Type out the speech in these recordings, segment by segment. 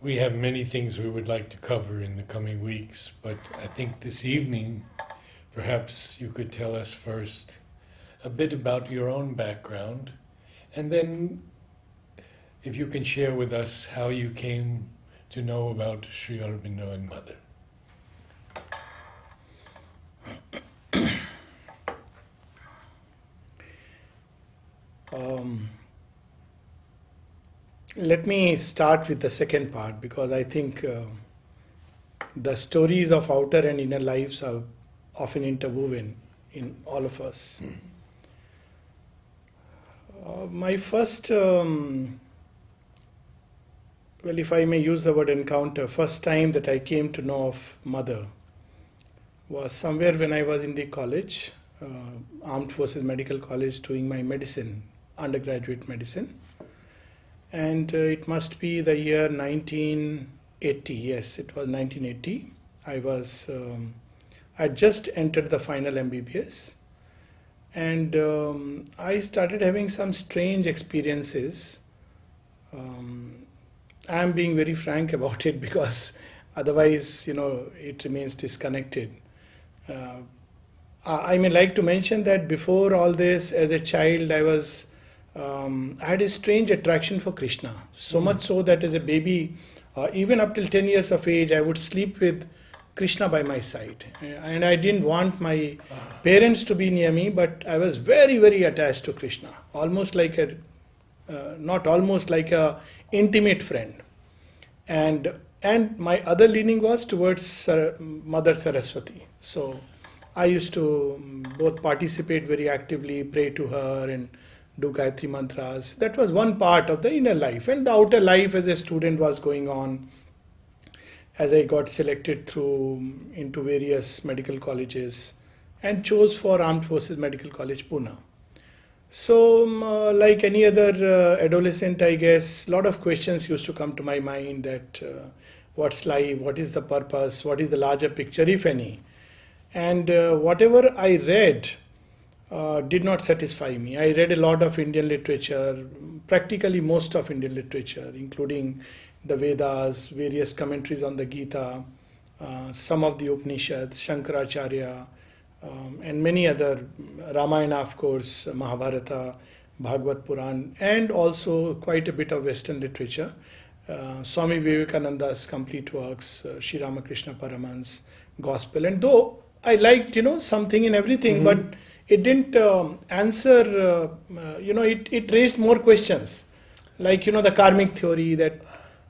We have many things we would like to cover in the coming weeks, but I think this evening, perhaps you could tell us first a bit about your own background, and then if you can share with us how you came to know about Sri Aurobindo and Mother. Let me start with the second part, because I think the stories of outer and inner lives are often interwoven in all of us. My first, well, if I may use the word encounter, first time that I came to know of Mother was somewhere when I was in the college, Armed Forces Medical College, doing my medicine, undergraduate medicine. And it must be the year 1980. Yes, it was 1980. I just entered the final MBBS, and I started having some strange experiences. I am being very frank about it, because otherwise, it remains disconnected. I may like to mention that before all this, as a child, I had a strange attraction for Krishna. So much so that as a baby, even up till 10 years of age, I would sleep with Krishna by my side. And I didn't want my parents to be near me, but I was very, very attached to Krishna. Almost like not almost like a intimate friend. And my other leaning was towards Mother Saraswati. So I used to both participate very actively, pray to her, and do Gayatri mantras. That was one part of the inner life. And the outer life as a student was going on as I got selected into various medical colleges and chose for Armed Forces Medical College, Pune. So like any other adolescent, I guess, a lot of questions used to come to my mind that what's life, what is the purpose, what is the larger picture, if any. And whatever I read did not satisfy me. I read a lot of Indian literature, practically most of Indian literature, including the Vedas, various commentaries on the Gita, some of the Upanishads, Shankaracharya, and many other, Ramayana, of course, Mahabharata, Bhagavad Puran, and also quite a bit of Western literature. Swami Vivekananda's complete works, Sri Ramakrishna Paramahans, Gospel. And though I liked, something in everything, but it didn't answer, it raised more questions. Like, the karmic theory, that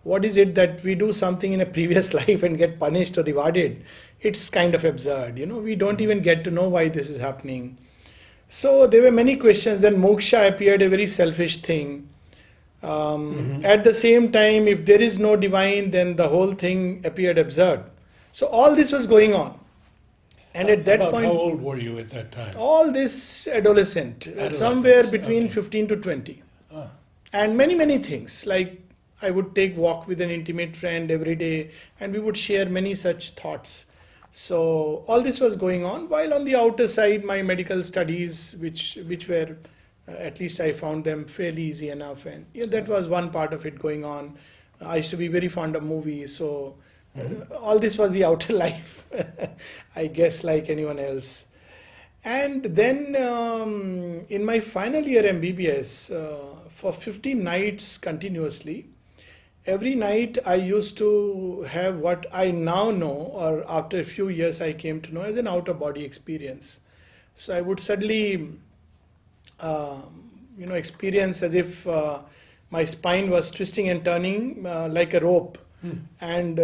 what is it that we do something in a previous life and get punished or rewarded? It's kind of absurd. We don't even get to know why this is happening. So there were many questions. Then moksha appeared a very selfish thing. At the same time, if there is no divine, then the whole thing appeared absurd. So all this was going on. And at that point, how old were you at that time? All this adolescent, somewhere between 15 to 20. And many, many things. Like I would take walk with an intimate friend every day, and we would share many such thoughts. So all this was going on, while on the outer side, my medical studies, which were, at least I found them fairly easy enough. And that was one part of it going on. I used to be very fond of movies, so all this was the outer life, I guess, like anyone else. And then in my final year MBBS, for 15 nights continuously, every night I used to have what I now know, or after a few years I came to know, as an out-of-body experience. So I would suddenly, experience as if my spine was twisting and turning like a rope. And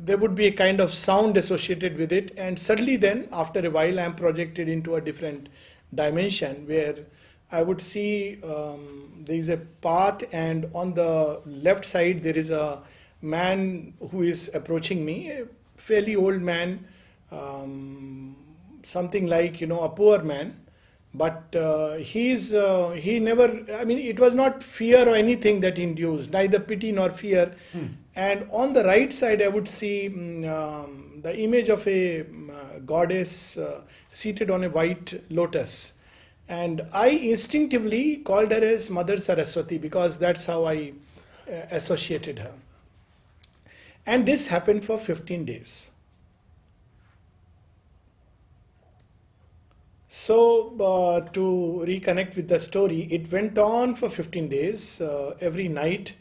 there would be a kind of sound associated with it, and suddenly then, after a while, I am projected into a different dimension where I would see there is a path, and on the left side there is a man who is approaching me, a fairly old man, something like, a poor man. But he never, it was not fear or anything that induced, neither pity nor fear. And on the right side, I would see the image of a goddess seated on a white lotus. And I instinctively called her as Mother Saraswati, because that's how I associated her. And this happened for 15 days. So, to reconnect with the story, it went on for 15 days, every night,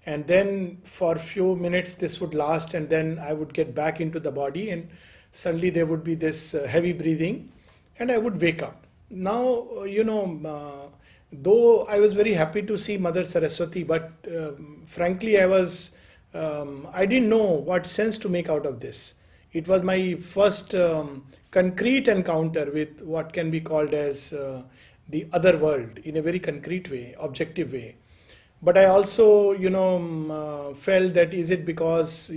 and then for a few minutes this would last, and then I would get back into the body, and suddenly there would be this heavy breathing, and I would wake up. Now, though I was very happy to see Mother Saraswati, but frankly, I didn't know what sense to make out of this. It was my first concrete encounter with what can be called as the other world in a very concrete way, objective way. But I also, felt that is it because,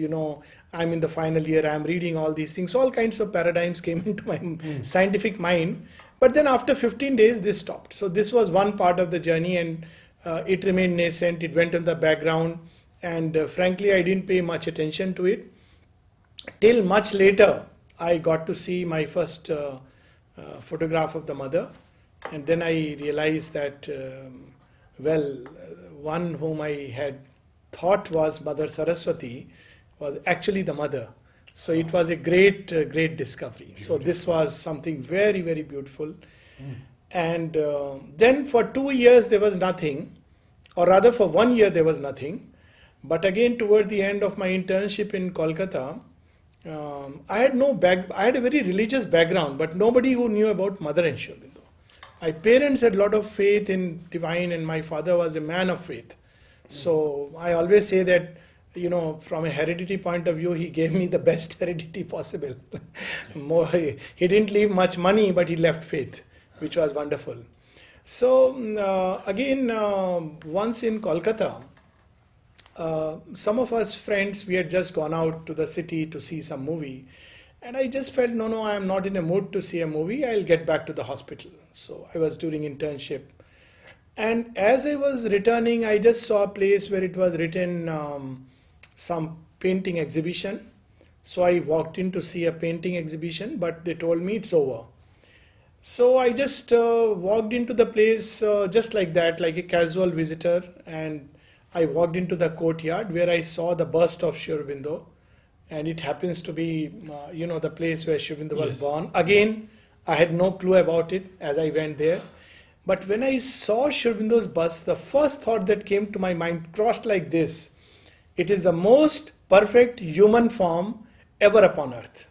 I'm in the final year, I'm reading all these things. So all kinds of paradigms came into my scientific mind. But then after 15 days, this stopped. So this was one part of the journey, and it remained nascent. It went in the background. And frankly, I didn't pay much attention to it. Till much later, I got to see my first photograph of the mother. And then I realized that, one whom I had thought was Mother Saraswati was actually the mother. So it was a great discovery. Beautiful. So this was something very, very beautiful. And then for 2 years there was nothing, or rather for 1 year there was nothing. But again, toward the end of my internship in Kolkata, I had a very religious background, but nobody who knew about Mother and Sri Aurobindo. My parents had a lot of faith in divine, and my father was a man of faith. So I always say that, from a heredity point of view, he gave me the best heredity possible. He didn't leave much money, but he left faith, which was wonderful. So again, once in Kolkata, some of us friends, we had just gone out to the city to see some movie. And I just felt, no, I am not in a mood to see a movie. I'll get back to the hospital. So I was doing internship. And as I was returning, I just saw a place where it was written some painting exhibition. So I walked in to see a painting exhibition, but they told me it's over. So I just walked into the place just like that, like a casual visitor. And I walked into the courtyard where I saw the bust of Sri Aurobindo. And it happens to be, the place where Sri Aurobindo was born. Again, I had no clue about it as I went there. But when I saw Sri Aurobindo's bust, the first thought that came to my mind crossed like this: it is the most perfect human form ever upon earth.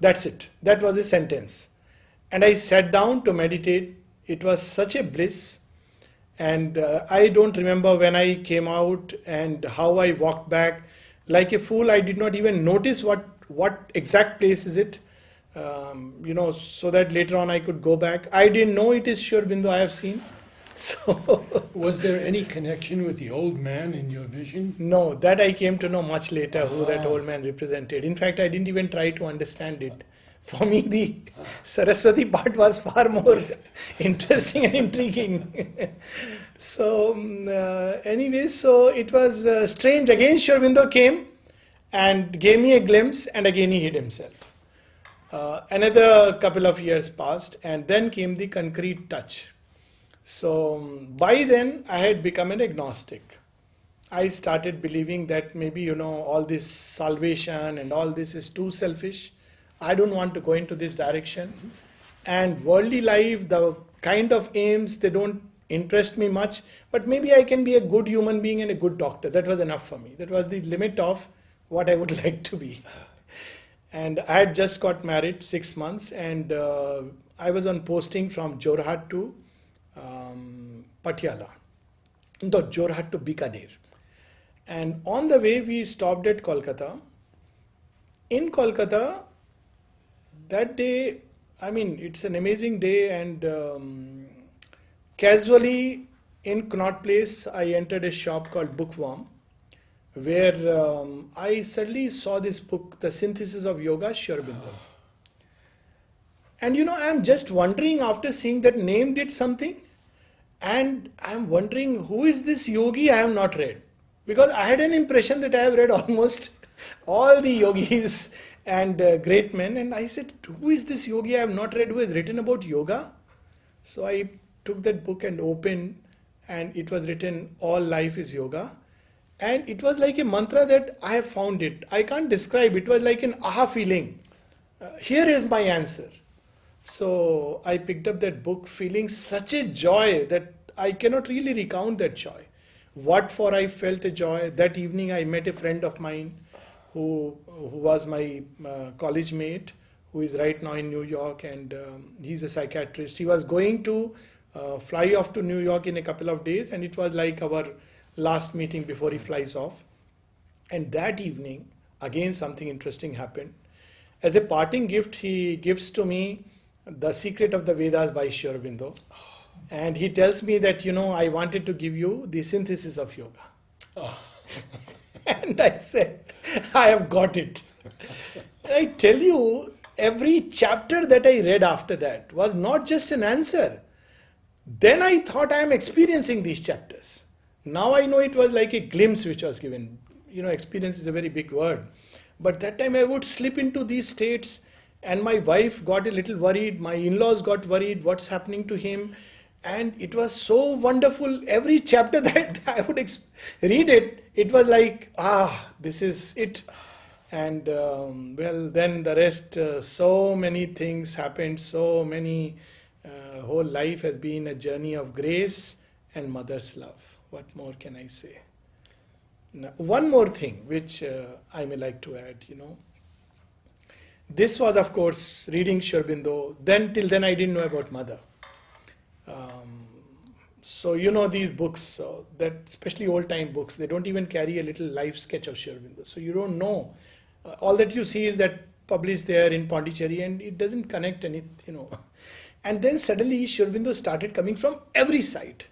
That's it. That was a sentence. And I sat down to meditate. It was such a bliss. And I don't remember when I came out and how I walked back. Like a fool, I did not even notice what exact place is it, so that later on I could go back. I didn't know it is Sri Aurobindo I have seen. So was there any connection with the old man in your vision? No, that I came to know much later who that old man represented. In fact, I didn't even try to understand it. For me, the Saraswati part was far more interesting and intriguing. So anyway, so it was strange. Again, Sri Aurobindo came and gave me a glimpse, and again he hid himself. Another couple of years passed, and then came the concrete touch. So by then I had become an agnostic. I started believing that maybe, all this salvation and all this is too selfish. I don't want to go into this direction. And worldly life, the kind of aims, they don't interest me much. But maybe I can be a good human being and a good doctor. That was enough for me. That was the limit of what I would like to be. And I had just got married 6 months, and I was on posting from Jorhat to Patiala. No, Jorhat to Bikaner. And on the way we stopped at Kolkata. In Kolkata, that day, it's an amazing day, and casually in Connaught Place, I entered a shop called Bookworm, where I suddenly saw this book, The Synthesis of Yoga, Sri Aurobindo. And I'm just wondering, after seeing that name did something, and I'm wondering, who is this yogi I have not read? Because I had an impression that I have read almost all the yogis and great men, and I said, who is this yogi I have not read who has written about yoga? So I took that book and opened, and it was written, All Life is Yoga. And it was like a mantra that I have found it. I can't describe. It was like an aha feeling. Here is my answer. So I picked up that book feeling such a joy that I cannot really recount that joy. What for I felt a joy. That evening I met a friend of mine who was my college mate, who is right now in New York, and he's a psychiatrist. He was going to fly off to New York in a couple of days, and it was like our last meeting before he flies off. And that evening, again something interesting happened. As a parting gift, he gives to me The Secret of the Vedas by Sri Aurobindo. And he tells me that, I wanted to give you the synthesis of yoga. Oh. And I said, I have got it. And I tell you, every chapter that I read after that was not just an answer. Then I thought I am experiencing these chapters. Now I know it was like a glimpse which was given. Experience is a very big word. But that time I would slip into these states, and my wife got a little worried. My in-laws got worried. What's happening to him? And it was so wonderful. Every chapter that I would read it, it was like, this is it. And then the rest, so many things happened. So many, whole life has been a journey of grace and mother's love. What more can I say? Now, one more thing which I may like to add, This was, of course, reading Sri Aurobindo. Till then I didn't know about mother. So these books, that especially old-time books, they don't even carry a little life sketch of Sri Aurobindo. So you don't know. All that you see is that published there in Pondicherry, and it doesn't connect anything, And then suddenly Sri Aurobindo started coming from every side.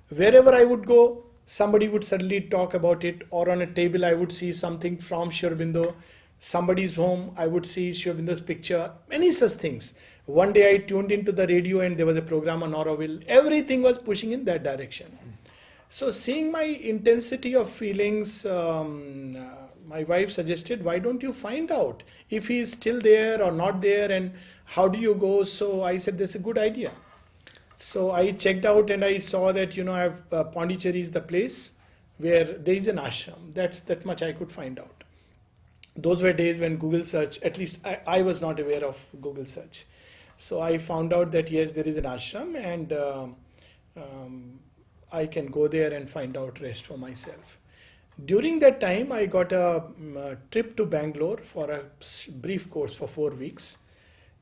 Wherever I would go, somebody would suddenly talk about it, or on a table I would see something from Sri Aurobindo. Somebody's home, I would see Sri Aurobindo's picture, many such things. One day I tuned into the radio and there was a program on Auroville. Everything was pushing in that direction. So seeing my intensity of feelings, my wife suggested, why don't you find out if he is still there or not there, and how do you go? So I said, that's a good idea. So I checked out and I saw that, I have Pondicherry is the place where there is an ashram. That much I could find out. Those were days when Google search, at least I was not aware of Google search. So I found out that yes, there is an ashram, and I can go there and find out rest for myself. During that time, I got a trip to Bangalore for a brief course for 4 weeks,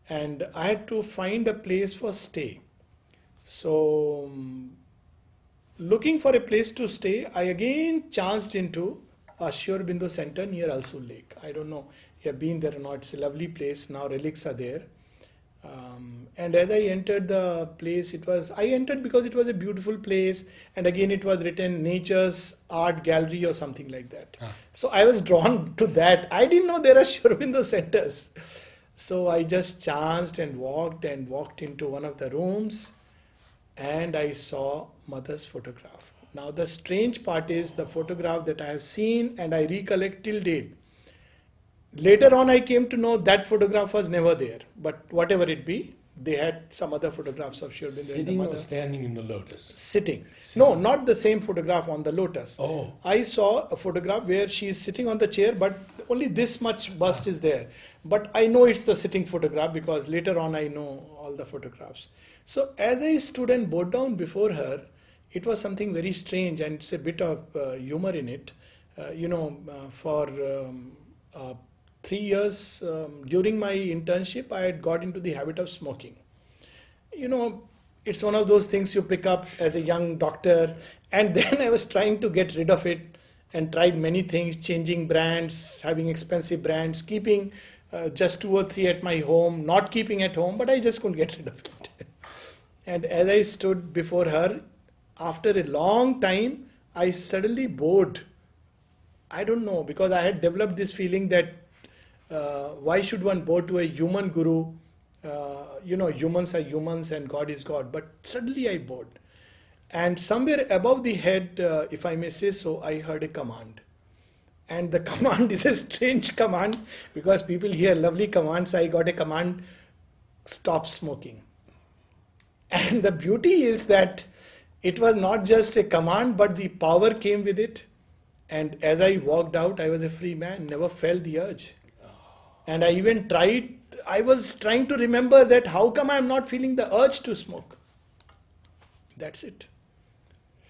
and I had to find a place for stay. So looking for a place to stay, I again chanced into a Sri Aurobindo center near Alsul Lake. I don't know if you have been there or not. It's a lovely place. Now relics are there. And as I entered the place, I entered because it was a beautiful place, and again it was written Nature's Art Gallery or something like that. So I was drawn to that. I didn't know there are Sri Aurobindo centers. So I just chanced and walked into one of the rooms, and I saw mother's photograph. Now the strange part is the photograph that I have seen and I recollect till date. Later on I came to know that photograph was never there, but whatever it be, they had some other photographs of Sri Aurobindo. Sitting or standing in the lotus? Sitting. No, not the same photograph on the lotus. Oh. I saw a photograph where she is sitting on the chair, but only this much bust is there. But I know it's the sitting photograph because later on I know all the photographs. So as I stood and bowed down before her, it was something very strange, and it's a bit of humor in it. For 3 years during my internship, I had got into the habit of smoking. It's one of those things you pick up as a young doctor, and then I was trying to get rid of it and tried many things, changing brands, having expensive brands, keeping just 2 or 3 at my home, not keeping at home, but I just couldn't get rid of it. And as I stood before her, after a long time, I suddenly bowed. I don't know, because I had developed this feeling that why should one bow to a human guru? Humans are humans and God is God. But suddenly I bowed. And somewhere above the head, if I may say so, I heard a command. And the command is a strange command, because people hear lovely commands. I got a command, stop smoking. And the beauty is that it was not just a command, but the power came with it. And as I walked out, I was a free man, never felt the urge. And I even tried, I was trying to remember that how come I'm not feeling the urge to smoke. That's it.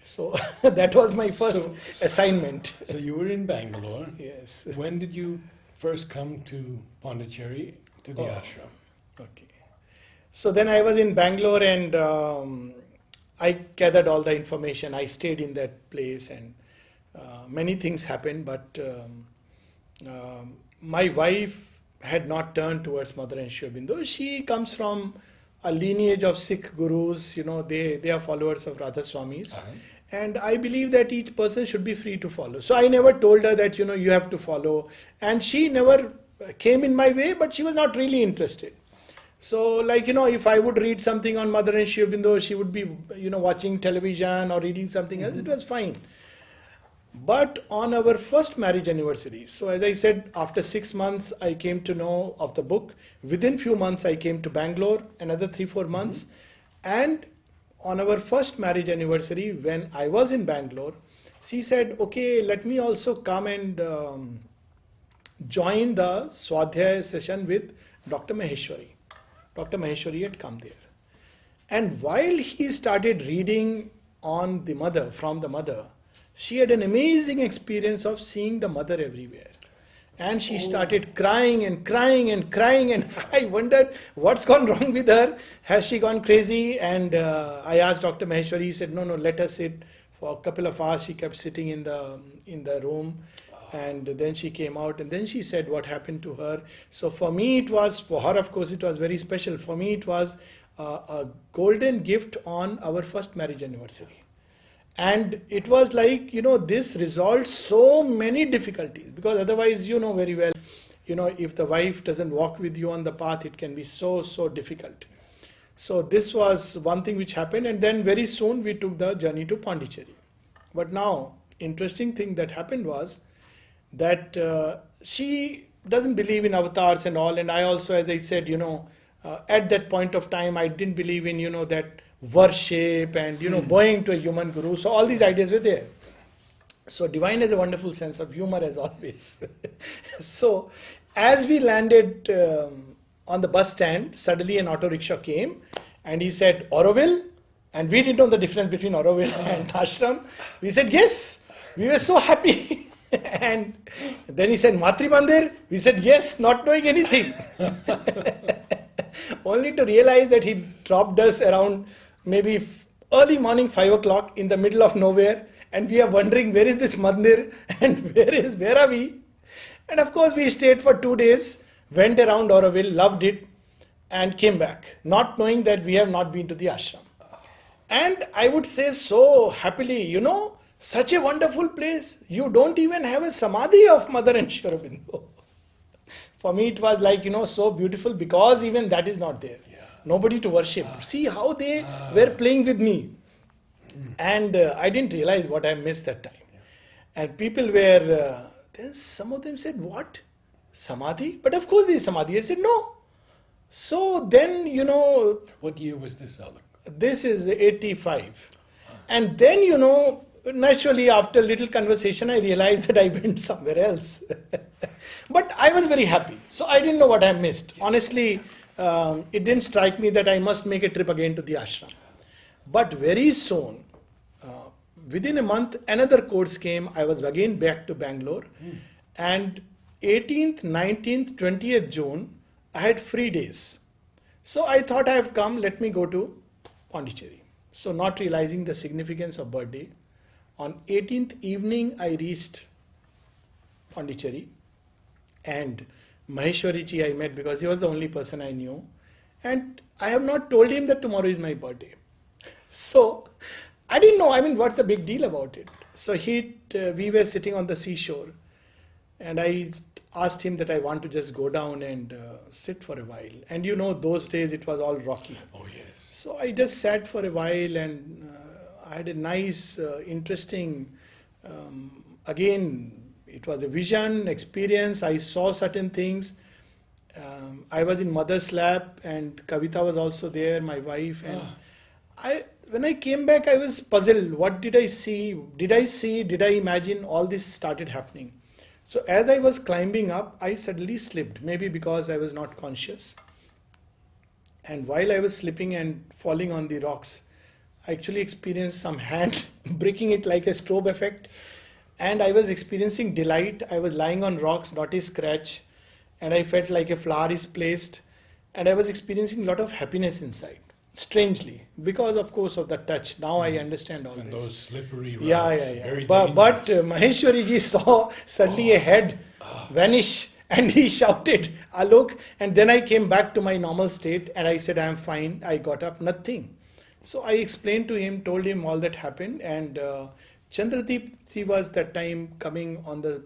So that was my first assignment. So you were in Bangalore. Yes. When did you first come to Pondicherry, to the ashram? Okay. So then I was in Bangalore and I gathered all the information. I stayed in that place and many things happened, but my wife had not turned towards Mother and Sri Aurobindo. She comes from a lineage of Sikh gurus, they are followers of Radha Swamis. And I believe that each person should be free to follow. So I never told her that, you have to follow. And she never came in my way, but she was not really interested. So if I would read something on Mother and Sri Aurobindo, she would be, watching television or reading something else. It was fine. But on our first marriage anniversary, so as I said, after 6 months, I came to know of the book. Within few months, I came to Bangalore, another 3-4 months. And on our first marriage anniversary, when I was in Bangalore, she said, okay, let me also come and join the Swadhyaya session with Dr. Maheshwari. Dr. Maheshwari had come there. And while he started reading on the mother, from the mother, she had an amazing experience of seeing the mother everywhere. And she started crying and crying and crying, and I wondered what's gone wrong with her. Has she gone crazy? And I asked Dr. Maheshwari. He said, no, let her sit. For a couple of hours, she kept sitting in the room, and then she came out, and then she said what happened to her. So for me, it was, for her, of course, it was very special. For me, it was a golden gift on our first marriage anniversary. And it was like, this resolved so many difficulties, because otherwise, very well, if the wife doesn't walk with you on the path, it can be so difficult. So this was one thing which happened, and then very soon we took the journey to Pondicherry. But now, interesting thing that happened was that she doesn't believe in avatars and all, and I also, as I said, at that point of time, I didn't believe in, that worship and bowing to a human guru. So all these ideas were there. So divine has a wonderful sense of humor as always. So as we landed on the bus stand, suddenly an auto rickshaw came and he said, Auroville? And we didn't know the difference between Auroville and Ashram. We said yes. We were so happy. And then he said, Matri Mandir? We said yes, not knowing anything. Only to realize that he dropped us around maybe early morning 5 o'clock in the middle of nowhere, and we are wondering where is this mandir and where are we? And of course we stayed for 2 days, went around Auroville, loved it, and came back, not knowing that we have not been to the ashram. And I would say so happily, such a wonderful place. You don't even have a samadhi of Mother and Sri Aurobindo. For me it was like, so beautiful, because even that is not there. Nobody to worship. See how they were playing with me. And I didn't realize what I missed that time. And people were, some of them said, what? Samadhi? But of course there is Samadhi. I said, no. So then, What year was this, Alok? This is 85. And then, naturally after a little conversation, I realized that I went somewhere else. But I was very happy. So I didn't know what I missed. Honestly, it didn't strike me that I must make a trip again to the ashram. But very soon, within a month, another course came. I was again back to Bangalore. And 18th, 19th, 20th June, I had free days. So I thought I have come, let me go to Pondicherry. So not realizing the significance of birthday, on 18th evening, I reached Pondicherry. And Maheshwari ji I met because he was the only person I knew. And I have not told him that tomorrow is my birthday. So I didn't know, what's the big deal about it? So we were sitting on the seashore. And I asked him that I want to just go down and sit for a while. And those days it was all rocky. Oh, yes. So I just sat for a while and I had a nice, interesting, again, it was a vision, experience. I saw certain things. I was in mother's lap and Kavita was also there, my wife. And when I came back, I was puzzled. What did I see? Did I imagine? All this started happening. So as I was climbing up, I suddenly slipped, maybe because I was not conscious. And while I was slipping and falling on the rocks, I actually experienced some hand breaking it like a strobe effect. And I was experiencing delight. I was lying on rocks, not a scratch. And I felt like a flower is placed. And I was experiencing a lot of happiness inside. Strangely, because of course of the touch. Now I understand all And this. those slippery rocks. Yeah. Very But dangerous. Maheshwari ji saw suddenly a head vanish and he shouted, Alok. And then I came back to my normal state and I said, I am fine. I got up, nothing. So I explained to him, told him all that happened. And Chandradeep, he was that time coming on the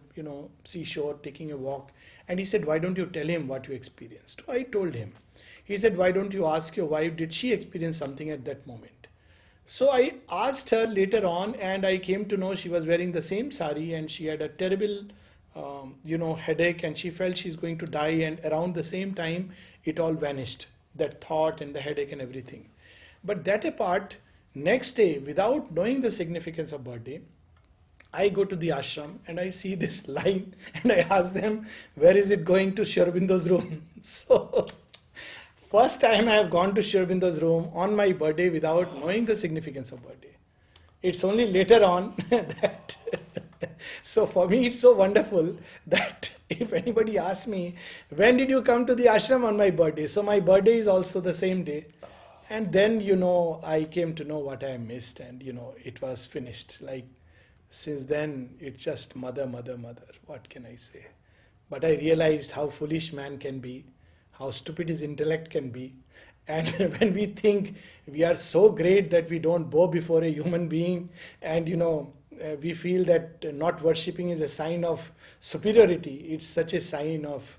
seashore, taking a walk. And he said, why don't you tell him what you experienced? I told him. He said, why don't you ask your wife, did she experience something at that moment? So I asked her later on, and I came to know she was wearing the same sari and she had a terrible, headache, and she felt she's going to die. And around the same time, it all vanished, that thought and the headache and everything. But that apart, next day, without knowing the significance of birthday, I go to the ashram and I see this line and I ask them, where is it going to Sri Aurobindo's room? So first time I have gone to Sri Aurobindo's room on my birthday without knowing the significance of birthday. It's only later on that. So for me it's so wonderful that if anybody asks me, when did you come to the ashram on my birthday? So my birthday is also the same day. And then, I came to know what I missed and, it was finished. Like, since then, it's just mother. What can I say? But I realized how foolish man can be, how stupid his intellect can be. And when we think we are so great that we don't bow before a human being and, we feel that not worshipping is a sign of superiority, it's such a sign of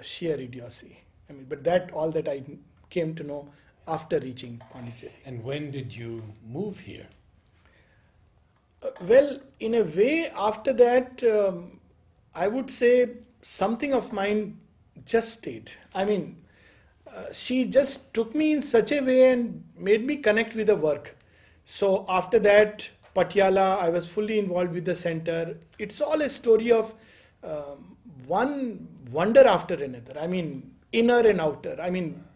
sheer idiocy. But all that I came to know after reaching Pondicherry. And when did you move here? Well, in a way, after that, I would say something of mine just stayed. She just took me in such a way and made me connect with the work. So after that, Patiala, I was fully involved with the center. It's all a story of one wonder after another. Inner and outer.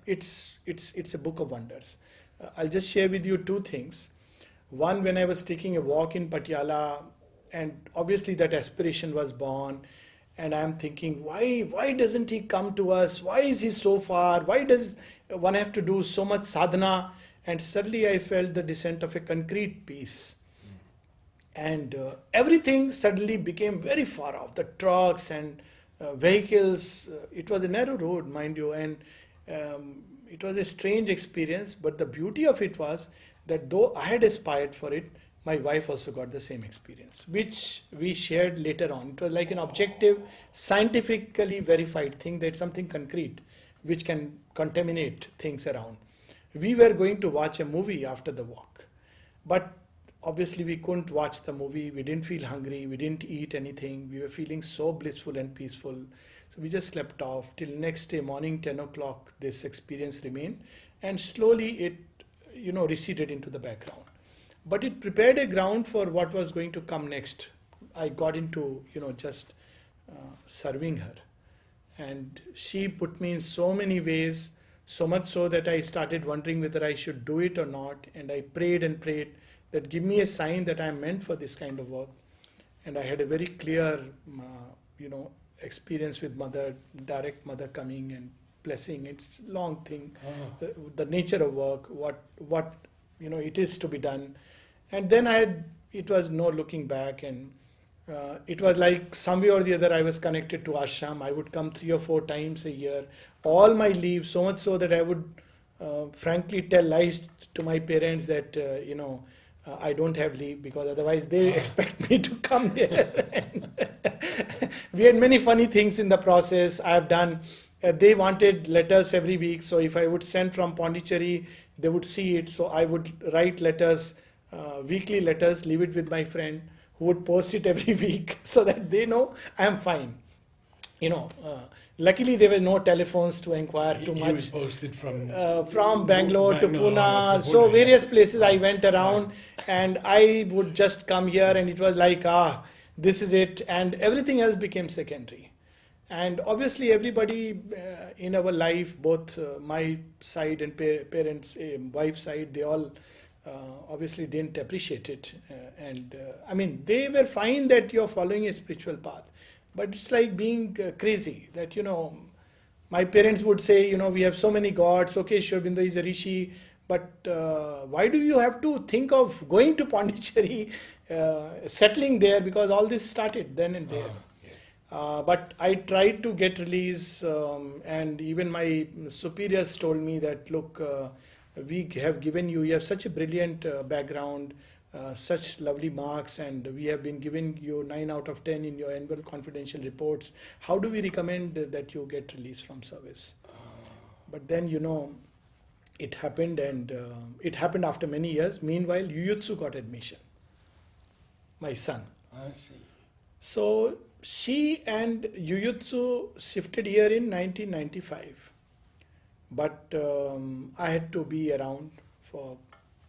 It's a book of wonders. I'll just share with you two things. One, when I was taking a walk in Patiala, and obviously that aspiration was born, and I'm thinking, why doesn't he come to us? Why is he so far? Why does one have to do so much sadhana? And suddenly I felt the descent of a concrete piece. And everything suddenly became very far off. The trucks and vehicles, it was a narrow road, mind you, and it was a strange experience. But the beauty of it was that though I had aspired for it, my wife also got the same experience, which we shared later on. It was like an objective, scientifically verified thing, that something concrete which can contaminate things around. We were going to watch a movie after the walk, but obviously we couldn't watch the movie. We didn't feel hungry. We didn't eat anything. We were feeling so blissful and peaceful. So we just slept off till next day morning, 10 o'clock, this experience remained, and slowly it, receded into the background. But it prepared a ground for what was going to come next. I got into, just serving her. And she put me in so many ways, so much so that I started wondering whether I should do it or not. And I prayed and prayed that give me a sign that I am meant for this kind of work. And I had a very clear, experience with mother, direct mother coming and blessing. It's a long thing. The nature of work, what it is to be done. And then it was no looking back, and it was like some way or the other I was connected to Ashram. I would come 3 or 4 times a year, all my leave, so much so that I would frankly tell lies to my parents that, I don't have leave, because otherwise they expect me to come there. We had many funny things in the process. I have done, they wanted letters every week, so if I would send from Pondicherry, they would see it. So I would write letters, weekly letters, leave it with my friend who would post it every week so that they know I am fine. Luckily there were no telephones to inquire too He much. was posted From Bangalore to Pune, so Pune, various yeah. places I went around, and I would just come here, and it was like, this is it, and everything else became secondary. And obviously, everybody in our life, both my side and parents, wife's side, they all obviously didn't appreciate it. I mean, they were fine that you're following a spiritual path, but it's like being crazy that, my parents would say, we have so many gods. Okay, Sri Aurobindo is a rishi, but why do you have to think of going to Pondicherry, settling there? Because all this started then and there. Yes. But I tried to get release, and even my superiors told me that, look, we have given you have such a brilliant background, such lovely marks, and we have been giving you 9 out of 10 in your annual confidential reports. How do we recommend that you get released from service? But then, it happened, and it happened after many years. Meanwhile, Yuyutsu got admission, my son. I see. So she and Yuyutsu shifted here in 1995. But I had to be around for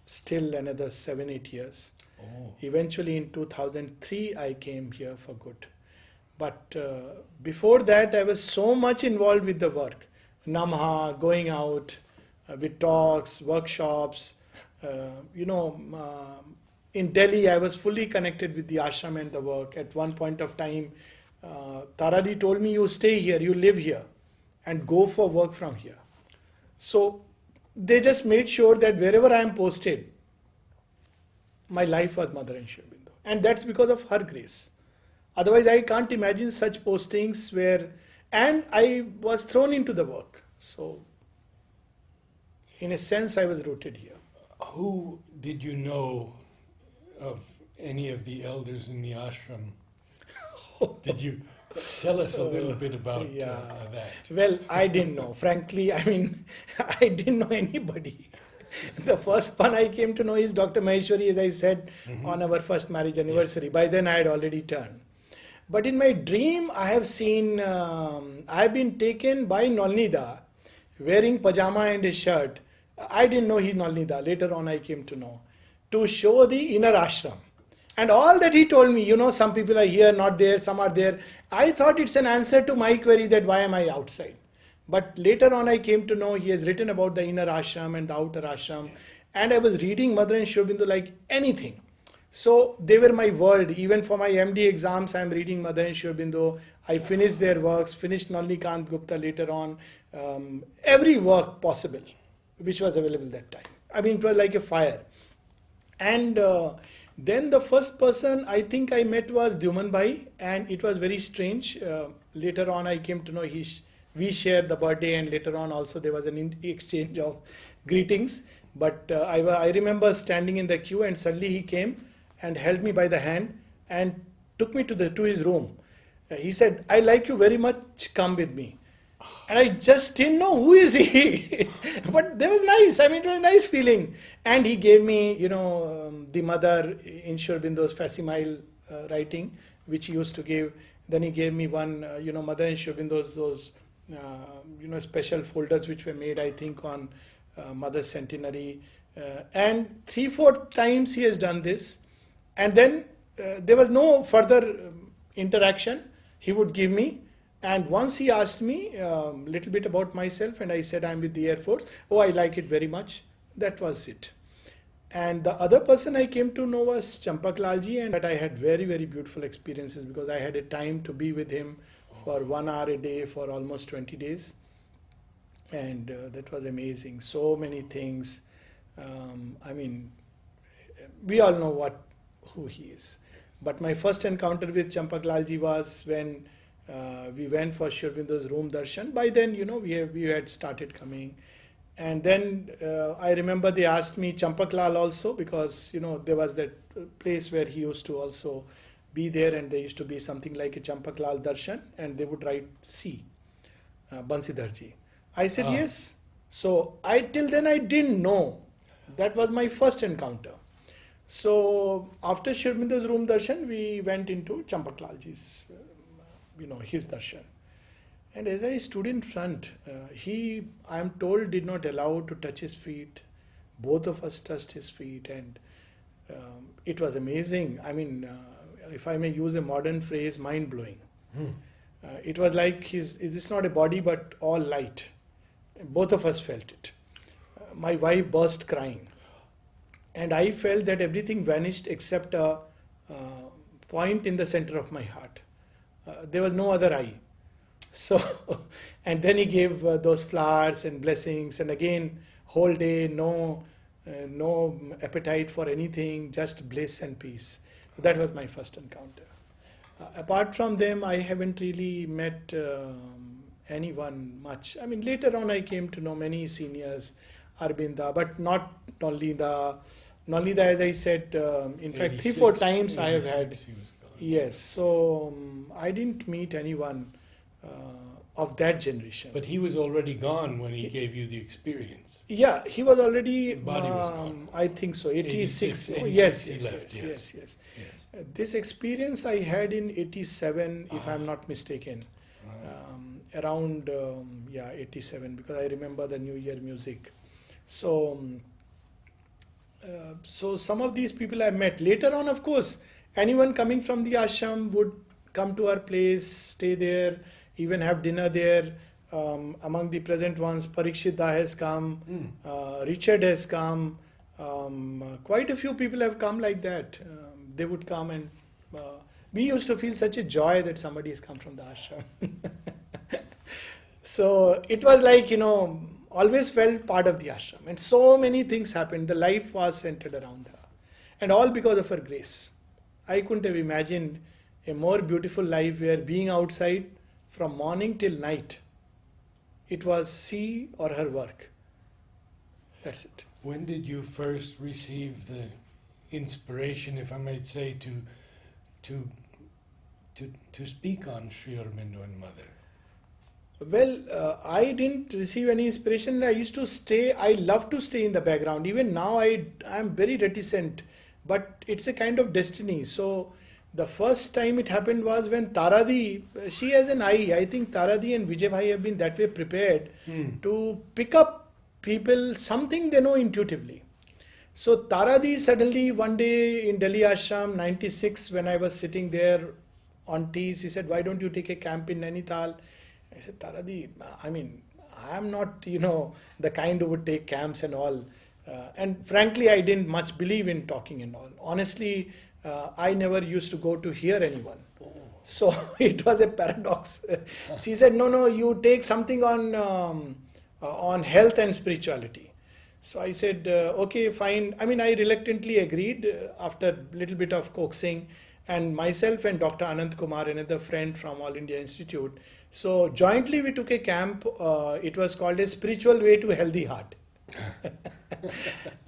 still another 7-8 years. Oh. Eventually in 2003 I came here for good. But before that I was so much involved with the work. Namha, going out with talks, workshops. In Delhi I was fully connected with the ashram and the work. At one point of time, Taradi told me, you stay here, you live here, and go for work from here. So they just made sure that wherever I am posted, my life was Mother and Sri Aurobindo. And that's because of her grace. Otherwise, I can't imagine such postings where, and I was thrown into the work. So, in a sense, I was rooted here. Who did you know of any of the elders in the ashram? Did you tell us a little bit about that? Well, I didn't know. Frankly, I mean, I didn't know anybody. The first one I came to know is Dr. Maheshwari, as I said, on our first marriage anniversary. Yes. By then I had already turned. But in my dream, I have seen, I have been taken by Nolnida, wearing pajama and a shirt. I didn't know he's Nolnida. Later on I came to know. To show the inner ashram. And all that he told me, some people are here, not there, some are there. I thought it's an answer to my query that why am I outside? But later on I came to know he has written about the inner ashram and the outer ashram. Yes. And I was reading Mother and Sri Aurobindo like anything. So they were my world. Even for my MD exams, I am reading Mother and Sri Aurobindo. I finished their works, finished Nalnikant Gupta later on. Every work possible, which was available that time. I mean, it was like a fire. And then the first person I think I met was Dyuman Bhai, and it was very strange. Later on I came to know we shared the birthday, and later on also there was an exchange of greetings. But I remember standing in the queue, and suddenly he came and held me by the hand and took me to his room. He said, I like you very much, come with me. And I just didn't know who is he. But that was nice. I mean, it was a nice feeling. And he gave me, the mother in Sri Aurobindo's facsimile writing, which he used to give. Then he gave me one, Mother in Sri Aurobindo's, those, special folders which were made, I think, on Mother's centenary. And 3-4 times he has done this. And then there was no further interaction. He would give me. And once he asked me a little bit about myself, and I said I'm with the Air Force. Oh, I like it very much. That was it. And the other person I came to know was Champaklalaji, and that I had very, very beautiful experiences because I had a time to be with him for 1 hour a day for almost 20 days. And that was amazing. So many things. I mean, we all know who he is. But my first encounter with Champaklalaji was when we went for Sri Aurobindo's room darshan. By then, we had started coming. And then I remember they asked me Champaklal also because, there was that place where he used to also be there, and there used to be something like a Champaklal darshan, and they would write C, Bansidharji. I said yes. So till then I didn't know. That was my first encounter. So after Sri Aurobindo's room darshan, we went into Champaklalaji's his darshan. And as I stood in front, he, I am told, did not allow to touch his feet. Both of us touched his feet, and it was amazing. I mean, if I may use a modern phrase, mind blowing. It was like it's not a body but all light. Both of us felt it. My wife burst crying, and I felt that everything vanished except a point in the center of my heart. There was no other eye. So, and then he gave those flowers and blessings, and again, whole day, no appetite for anything, just bliss and peace. That was my first encounter. Apart from them, I haven't really met anyone much. I mean, later on, I came to know many seniors, Arbinda, but not Nolida, as I said, in fact, 3-4 times I have had. Yes, so I didn't meet anyone of that generation. But he was already gone when he gave you the experience. Yeah, he was already, The body was gone. I think so, 86. 86 Yes, he yes, left, yes, yes. yes. This experience I had in 87, if I'm not mistaken. Around 87, because I remember the New Year music. So so some of these people I met later on. Of course, anyone coming from the ashram would come to our place, stay there, even have dinner there. Among the present ones, Parikshit Da has come, Richard has come, quite a few people have come like that. They would come, and we used to feel such a joy that somebody has come from the ashram. So it was like, always felt part of the ashram. And so many things happened. The life was centered around her. And all because of her grace. I couldn't have imagined a more beautiful life where being outside from morning till night, it was she or her work. That's it. When did you first receive the inspiration, if I might say, to speak on Sri Aurobindo and Mother? Well, I didn't receive any inspiration. I used to stay, I love to stay in the background. Even now I am very reticent, but it's a kind of destiny. So the first time it happened was when Taradi, she has an eye. I think Taradi and Vijay Bhai have been that way prepared to pick up people, something they know intuitively. So Taradi suddenly one day in Delhi Ashram, 96, when I was sitting there on teas, he said, why don't you take a camp in Nainital? I said, Taradi, I mean, I am not, the kind who would take camps and all. And frankly, I didn't much believe in talking and all. Honestly, I never used to go to hear anyone. So it was a paradox. She said, no, you take something on health and spirituality. So I said, okay, fine. I mean, I reluctantly agreed after a little bit of coaxing. And myself and Dr. Anand Kumar, another friend from All India Institute. So jointly we took a camp. It was called a spiritual way to healthy heart.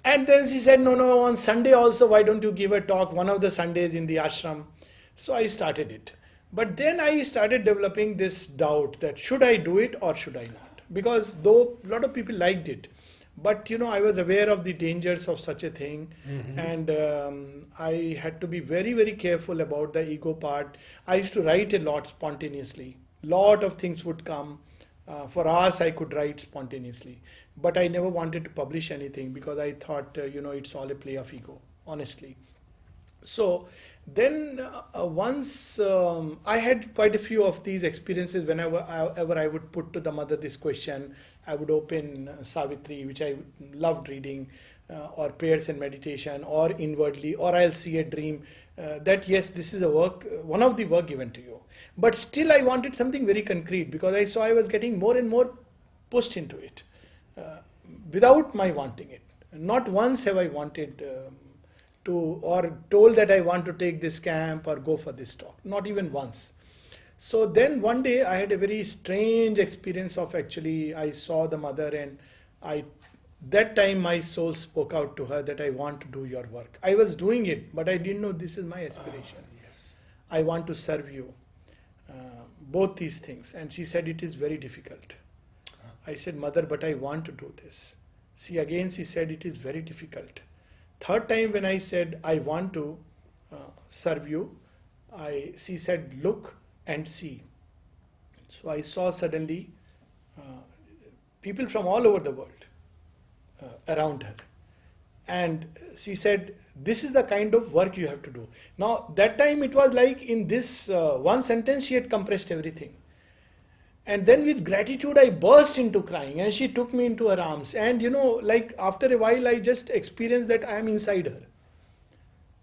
And then she said, no, on Sunday also, why don't you give a talk one of the Sundays in the ashram? So I started it. But then I started developing this doubt that should I do it or should I not? Because though a lot of people liked it, but I was aware of the dangers of such a thing, and I had to be very, very careful about the ego part. I used to write a lot spontaneously. Lot of things would come. For hours I could write spontaneously, but I never wanted to publish anything because I thought, it's all a play of ego, honestly. So then once I had quite a few of these experiences. Whenever I would put to the mother this question, I would open Savitri, which I loved reading, or prayers and meditation, or inwardly, or I'll see a dream that yes, this is a work, one of the work given to you. But still I wanted something very concrete because I saw I was getting more and more pushed into it without my wanting it. Not once have I wanted to or told that I want to take this camp or go for this talk. Not even once. So then one day I had a very strange experience of actually I saw the mother, and that time my soul spoke out to her that I want to do your work. I was doing it, but I didn't know this is my aspiration. Yes. I want to serve you. Both these things. And she said, it is very difficult. I said, Mother, but I want to do this. She said, it is very difficult. Third time when I said, I want to serve you, she said, look and see. So I saw suddenly people from all over the world around her. And she said, this is the kind of work you have to do. Now, that time it was like in this one sentence, she had compressed everything. And then with gratitude, I burst into crying and she took me into her arms. And like after a while, I just experienced that I am inside her.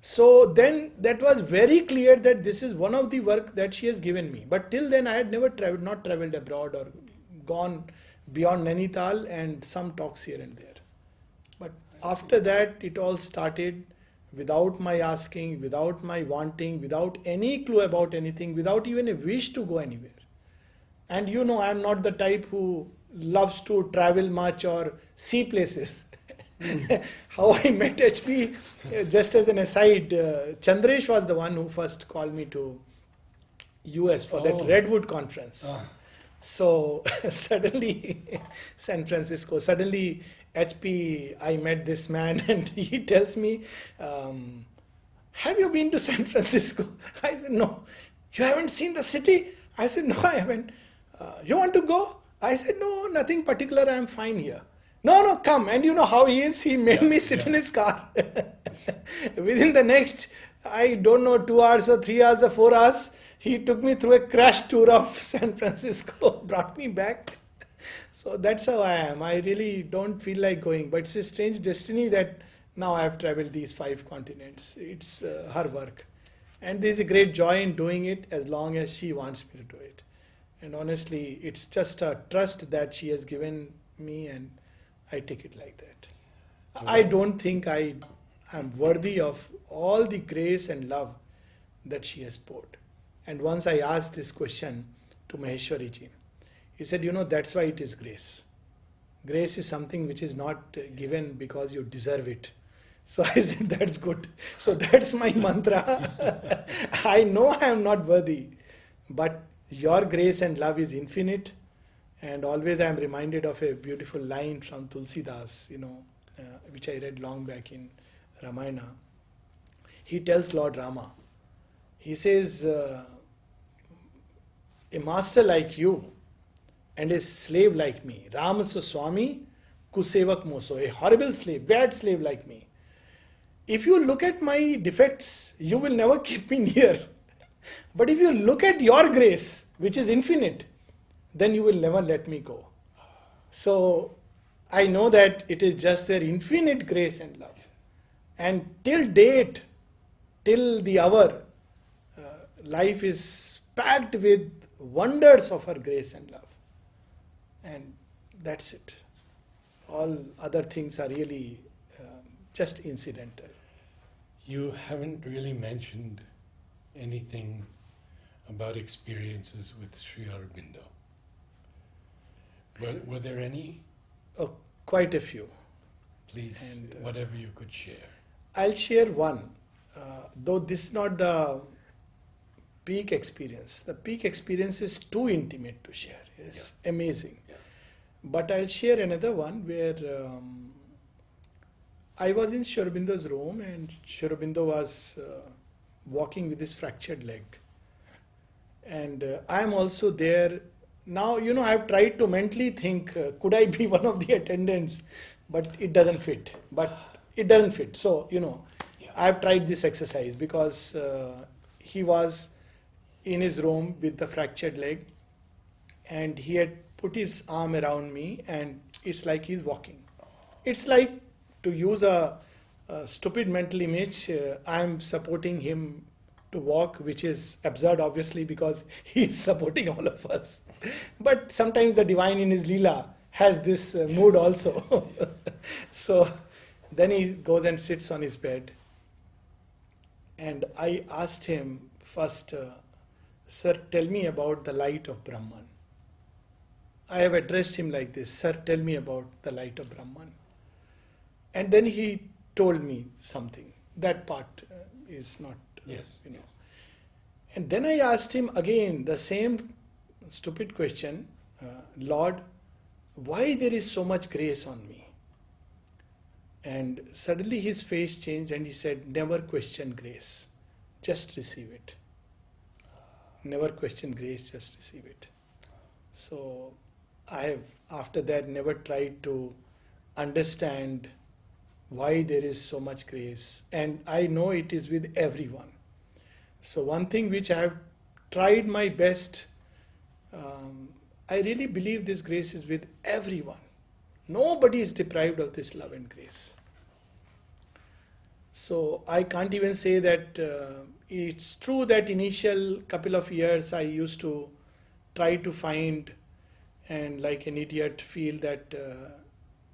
So then that was very clear that this is one of the work that she has given me. But till then I had never not traveled abroad or gone beyond Nainital and some talks here and there. But after that, it all started without my asking, without my wanting, without any clue about anything, without even a wish to go anywhere. And I am not the type who loves to travel much or see places. How I met HP, just as an aside, Chandresh was the one who first called me to US for that Redwood conference. So suddenly, San Francisco, suddenly HP, I met this man and he tells me, have you been to San Francisco? I said, no. You haven't seen the city? I said, no, I haven't. You want to go? I said, no, nothing particular, I am fine here. No, come. And you know how he is, he made me sit in his car. Within the next, I don't know, 2 hours or 3 hours or 4 hours, he took me through a crash tour of San Francisco, brought me back. So that's how I am. I really don't feel like going, but it's a strange destiny that now I have traveled these 5 continents. It's her work. And there's a great joy in doing it as long as she wants me to do it. And honestly, it's just a trust that she has given me and I take it like that. I don't think I am worthy of all the grace and love that she has poured. And once I asked this question to Maheshwari ji, he said, that's why it is grace. Grace is something which is not given because you deserve it. So I said, that's good. So that's my mantra. I know I am not worthy, but your grace and love is infinite. And always I am reminded of a beautiful line from Tulsidas, which I read long back in Ramayana. He tells Lord Rama, he says, a master like you and a slave like me, Rama so Swami, Kusevak Moso, a horrible slave, bad slave like me. If you look at my defects, you will never keep me near. But if you look at your grace, which is infinite, then you will never let me go. So I know that it is just their infinite grace and love. And till date, till the hour, life is packed with wonders of her grace and love. And that's it. All other things are really just incidental. You haven't really mentioned anything about experiences with Sri Aurobindo. Were there any? Oh, quite a few. Please, And, whatever you could share. I'll share one, though this is not the peak experience. The peak experience is too intimate to share. It's amazing. Yeah. But I'll share another one where I was in Sri Aurobindo's room and Sri Aurobindo was walking with his fractured leg. And I am also there. Now, I've tried to mentally think, could I be one of the attendants? But it doesn't fit. So, I've tried this exercise because he was in his room with the fractured leg and he had put his arm around me and it's like he's walking. It's like, to use a stupid mental image, I'm supporting him to walk, which is absurd obviously because he's supporting all of us. But sometimes the divine in his Leela has this mood also. So then he goes and sits on his bed. And I asked him first, sir, tell me about the light of Brahman. I have addressed him like this, sir, tell me about the light of Brahman. And then he told me something. That part is not, Yes. And then I asked him again the same stupid question, Lord, why there is so much grace on me? And suddenly his face changed and he said, never question grace, just receive it. Never question grace, just receive it. So I have, after that, never tried to understand why there is so much grace. And I know it is with everyone. So one thing which I have tried my best, I really believe this grace is with everyone. Nobody is deprived of this love and grace. So I can't even say that it's true that initial couple of years I used to try to find and like an idiot feel that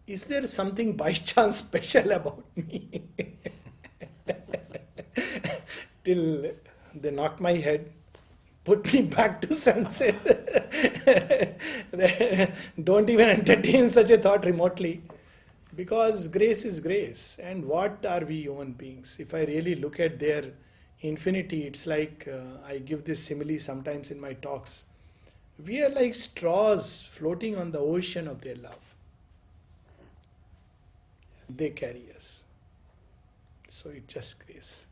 is there something by chance special about me? Till they knocked my head, put me back to senses. Don't even entertain such a thought remotely. Because grace is grace. And what are we human beings? If I really look at their infinity, it's like I give this simile sometimes in my talks. We are like straws floating on the ocean of their love. They carry us. So it's just grace.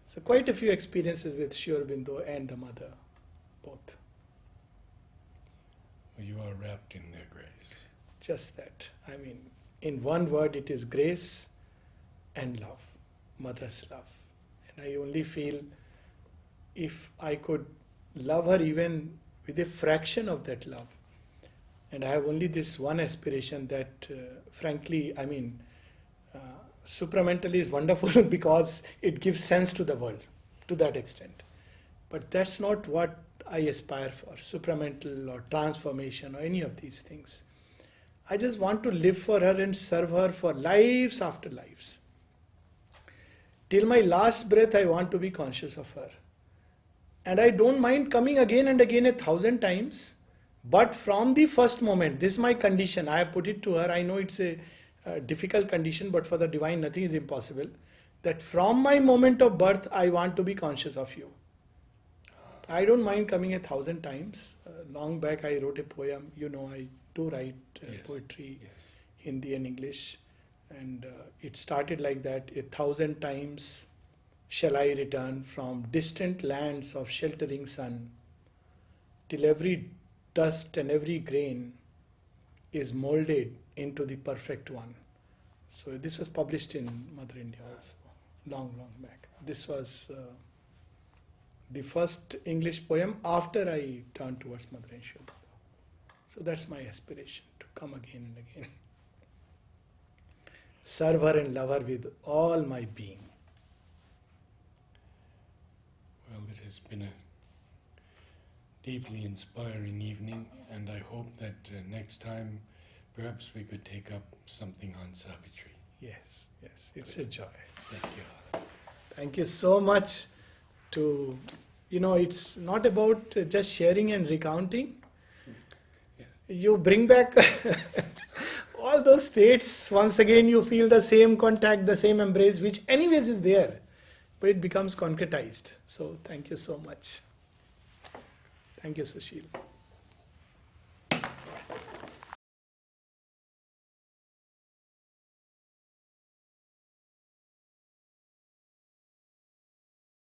So quite a few experiences with Sri Aurobindo and the mother, both. Well, you are wrapped in their grace. Just that. I mean, in one word, it is grace and love, mother's love. And I only feel if I could love her even with a fraction of that love, and I have only this one aspiration that, frankly, I mean, supramental is wonderful because it gives sense to the world to that extent. But that's not what I aspire for, supramental or transformation or any of these things. I just want to live for her and serve her for lives after lives. Till my last breath, I want to be conscious of her. And I don't mind coming again and again 1,000 times. But from the first moment, this is my condition. I have put it to her. I know it's a difficult condition, but for the divine, nothing is impossible. That from my moment of birth, I want to be conscious of you. I don't mind coming 1,000 times. Long back, I wrote a poem. You know, I do write poetry, Hindi and English. And it started like that. 1,000 times shall I return from distant lands of sheltering sun, till every dust and every grain is molded into the perfect one. So this was published in Mother India also, long back. This was the first English poem after I turned towards Mother India. So that's my aspiration, to come again and again. Serve her and love her with all my being. Well, it has been a deeply inspiring evening, and I hope that next time perhaps we could take up something on Savitri. Yes, it's a joy. Thank you. Thank you so much. It's not about just sharing and recounting. Yes. You bring back all those states. Once again, you feel the same contact, the same embrace, which anyways is there, but it becomes concretized. So thank you so much. Thank you, Sushil.